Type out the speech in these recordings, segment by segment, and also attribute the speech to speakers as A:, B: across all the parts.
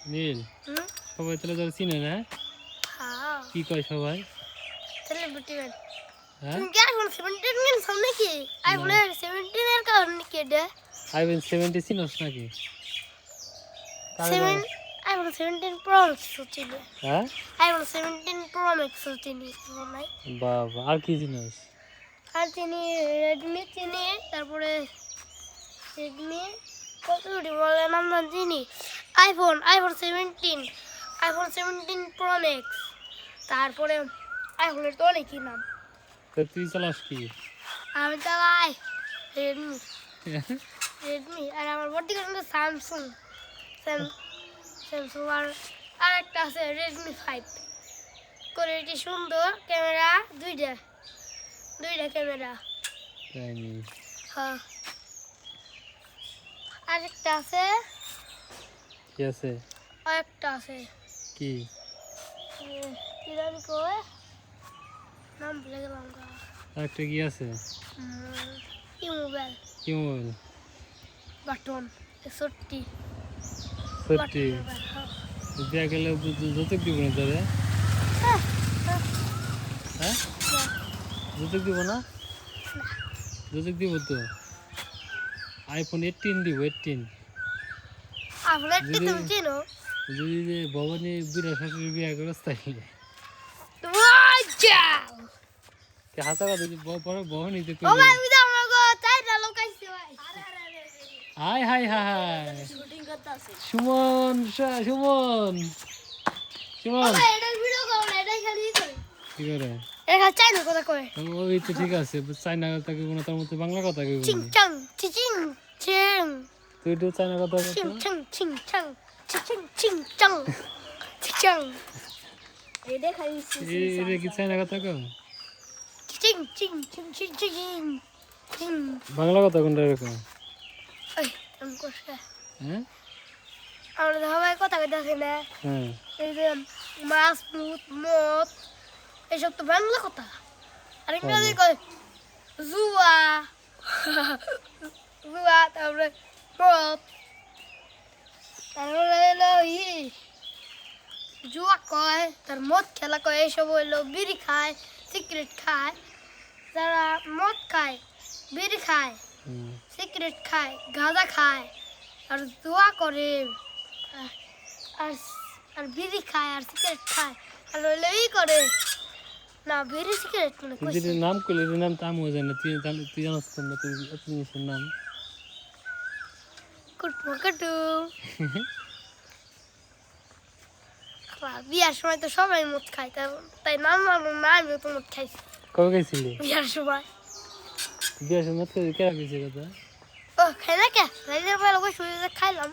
A: নীল
B: হুম
A: সবাই তাহলে তোর চিনে না?
B: হ্যাঁ
A: কি কয় সবাই?
B: সেলিব্রিটি ম্যান
A: হ্যাঁ
B: তুমি কি আইফোন 17 কিনছো নাকি? আইফোন 17 এর কারণে কি এটা?
A: আইফোন 70 চিনস নাকি? কারে
B: সেভেন
A: জানো?
B: আইফোন 17 প্রো ম্যাক্স চিনি
A: হ্যাঁ
B: আইফোন 17 প্রো ম্যাক্স চিনি নাই
A: বাবা আর কি চিনস?
B: আর চিনি রেডমি চিনি তারপরে রেডমি কতটি বলে নাম না চিনি আইফোন 17 প্রো ম্যাক্স তারপরে আইফোনের তো অনেকই নাম
A: তো তুই চালাস কি?
B: আমি চালাই রেডমি রেডমি আর আমার বড়দি কিন্তু স্যামসাং স্যামসাং আর একটা আছে রেডমি 5 কোয়ালিটি সুন্দর ক্যামেরা দুইটা ক্যামেরা
A: তাই নি
B: হ্যাঁ আরেকটা আছে
A: কি আছে?
B: আরেকটা আছে
A: কি
B: কি জানি কয় নাম ভুলে গেলাম গা
A: আরেকটা কি আছে?
B: কি মোবাইল
A: কি মোবাইল?
B: বাটন 61
A: সত্যি বিয়া গেলে যৌতুক দিব না তোরে? হ্যাঁ যৌতুক দিব না? যৌতুক দিব তো আইফোন 18 দিব 18
B: আপনার কি
A: যদি
B: তুমি চিনো
A: যদি যে ভবানী বিরা শাশুড়ি বিয়া করে তাইলে
B: যাও
A: কে হাসা কথা বড় ভবানী তো
B: ও ভাই উদা আমার গো চাইটা লোকাইছে ভাই
A: হাই হাই হাই
B: শুটিং করতেছে
A: সুমন সুমন সুমন
B: ভাই এটা ভিডিও করো না এটাই খালি করে
A: কি করে?
B: এটা চাইনা কথা কয়
A: ওই তো ঠিক আছে চাইনা কথা কি কোনো তার মধ্যে বাংলা কথা কি
B: চিং চাং চিচিং চিং
A: তুই তো চাইনা কথা
B: চিং চাং চিং চাং চিচিং চিং চাং চিচাং এটা খালি
A: এটা কি চাইনা কথা কো?
B: চিং চিং চিং চিং চিং চিং
A: বাংলা কথা কোনটা এরকম?
B: এই আমি কোসা
A: হ্যাঁ
B: আমরা সবাই কথা কইতাছি না
A: হ্যাঁ
B: এই যে মাছ মুত মদ এসব তো বাংলা কথা আর ইংরেজি কয় জুয়া জুয়া তারপরে মদ তারপরে হলো জুয়া কয় তার মদ খেলা কয় এইসব হইলো বিড়ি খায় সিগারেট খায় যারা মদ খায় বিড়ি খায় সিগারেট খায় গাঁজা খায় আর জুয়া করে আর আর বিড়ি খায় আর সিগারেট খায় আর হইলো করে না বিড়ি সিগারেট মানে
A: তুই যেটা নাম করলি এটার নাম তো আমিও জানি না তুই জানাস তো না তুই এত জিনিসের নাম
B: কুটু বিয়ার সময় তো সবাই মদ খায় তাই নাম মানো না আমিও তো মদ খাইছি
A: কবে গেছিলি
B: বিয়ার সময়
A: বিয়ের সময় কেরা গেছে কথা?
B: ও খাই না কে রাইজের বেলা বসে বসে খাইলাম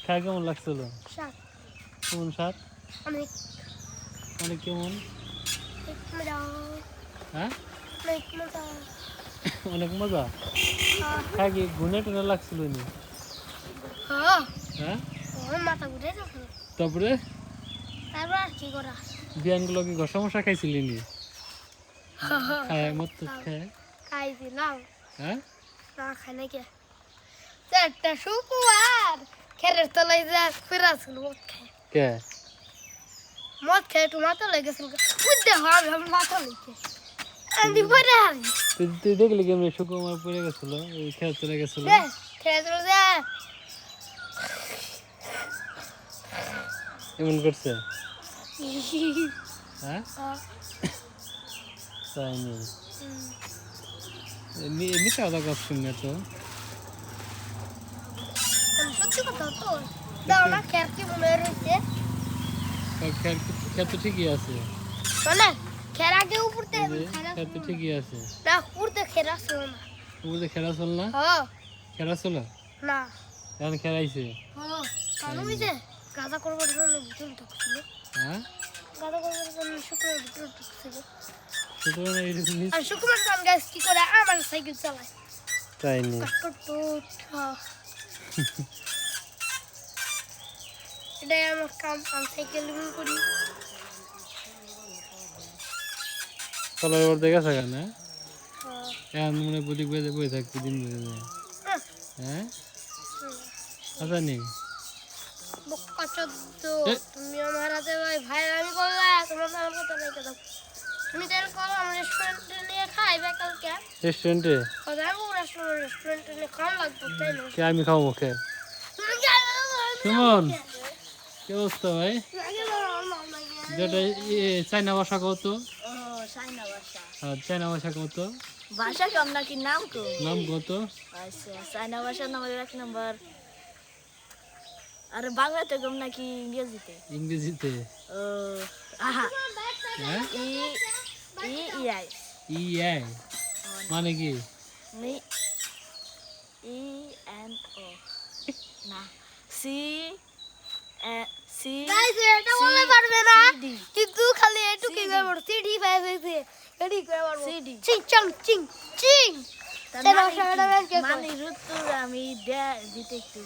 A: খাই কেমন লাগছিল?
B: শাক
A: কেমন স্বাদ?
B: অনেক
A: অনেক কেমন?
B: মজা
A: হ্যাঁ
B: অনেক মজা
A: অনেক মজা খাই কি গুনে টুনে লাগছিল নি?
B: হ্যাঁ
A: হ্যাঁ
B: ওর মাথা ঘুরে যাচ্ছে
A: তারপরে
B: তারপর আর কি করা
A: বিয়ানগুলো কি ঘর সমস্যা খাইছিলি নি? খায় মত তো খায়
B: খাইছিলাম
A: হ্যাঁ
B: না খাই না কে চারটা শুকুয়ার খেরের তলায় যা ফেরাছিল মদ খায়
A: কে
B: মদ খেয়ে একটু মাথা লেগেছিল বুঝতে হবে আমি মাথা লেগে আমি পরে হারি
A: তুই দেখলি কেমনি সুকুমার পড়ে গেছিল ওই খেয়ে চলে গেছিল
B: খেয়েছিল যে
A: এমন করছে হ্যাঁ তাই নি মিথ্যা কথা করছেন না তো
B: সত্যি কথা তো দাও না খেয়ার কি মনে রয়েছে
A: খেয়ে তো ঠিকই আছে
B: মানে খেয়ার আগে উপরতে
A: খেয়ে তো ঠিকই আছে
B: না উপরতে খেয়ার আসলো না
A: উপরে খেলা চল না
B: হ্যাঁ
A: খেলা চল
B: না
A: এখন খেলাইছে
B: হ্যাঁ কারণ ওই যে গাঁদা করবার জন্য ভিতরে ঢুকছিল
A: হ্যাঁ
B: গাঁদা করবার জন্য শুক্রবার ভিতরে ঢুকছিল
A: সুতরাং এরকম
B: আর শুক্রবার গান গাছ কি করে আমার সাইকেল চালায়
A: তাই নি
B: এটাই আমার কাম আমি সাইকেল করি
A: চলার পর দেখা থাকা না এখন মনে প্রদীপ বেজে বই থাকতে দিন বেজে যায় হ্যাঁ আচ্ছা নি
B: বোকা চোদ্দ
A: এ।
B: তুমি আমার হাতে ভাই ভাই আমি করলা তোমার তো আমার কথা রেখে দাও তুমি তেল করো আমার রেস্টুরেন্টে নিয়ে খাইবে কালকে
A: রেস্টুরেন্টে
B: কথা রেস্টুরেন্টে নিয়ে খাওয়া লাগবে তাই না
A: কে আমি খাবো মুখে
B: তুমি জানো
A: সুমন কি অবস্থা ভাই যেটা চাইনা ভাষা কত
C: ও চাইনা ভাষা
A: আর চাইনা ভাষা কত
C: ভাষা কম নাকি নাম কম
A: নাম কত
C: আচ্ছা চাইনা ভাষার নাম 1 নম্বর আর বাংলাতে কম নাকি ইংরেজিতে
A: ইংরেজিতে
C: ও আহা
A: হ্যাঁ
C: ই ই ইআই
A: ইআই মানে কি
C: নি ই এন ও না সি সি
B: গাইস এটা বলতে পারবে না
C: ডি
B: কিন্তু খালি এটুকুই ব্যবহার সিডি ফাইভ হইছে এডি ব্যবহার
C: CD
B: চিং চাং চিং চিং
C: তার
B: চাইনা
C: মানে
B: ভাষা
C: কি?
B: এটা বেশ কে
C: মানে ঋতুর আমি দিতে একটু